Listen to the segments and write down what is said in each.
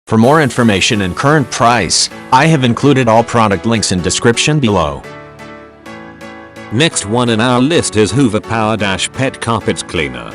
For more information and current price, I have included all product links in description below. Next one in our list is Hoover PowerDash Pet Carpet Cleaner.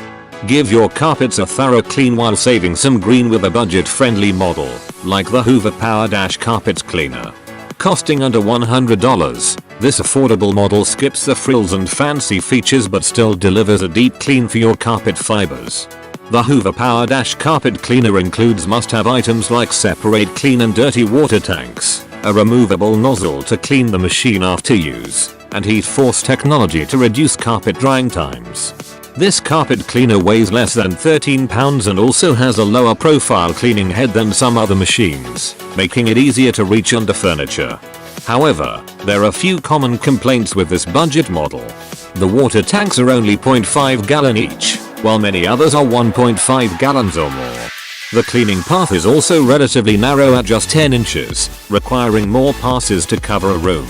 Give your carpets a thorough clean while saving some green with a budget-friendly model, like the Hoover PowerDash Carpet Cleaner. Costing under $100, this affordable model skips the frills and fancy features but still delivers a deep clean for your carpet fibers. The Hoover PowerDash Carpet Cleaner includes must-have items like separate clean and dirty water tanks, a removable nozzle to clean the machine after use, and heat force technology to reduce carpet drying times. This carpet cleaner weighs less than 13 pounds and also has a lower profile cleaning head than some other machines, making it easier to reach under furniture. However, there are few common complaints with this budget model. The water tanks are only 0.5 gallon each, while many others are 1.5 gallons or more. The cleaning path is also relatively narrow at just 10 inches, requiring more passes to cover a room.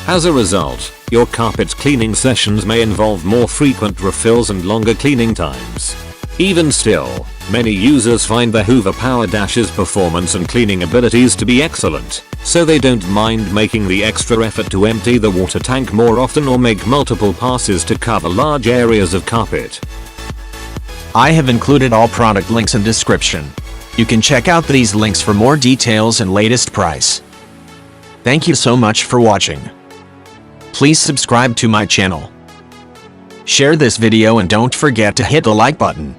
As a result, your carpet cleaning sessions may involve more frequent refills and longer cleaning times. Even still, many users find the Hoover PowerDash's performance and cleaning abilities to be excellent, so they don't mind making the extra effort to empty the water tank more often or make multiple passes to cover large areas of carpet. I have included all product links in description. You can check out these links for more details and latest price. Thank you so much for watching. Please subscribe to my channel. Share this video and don't forget to hit the like button.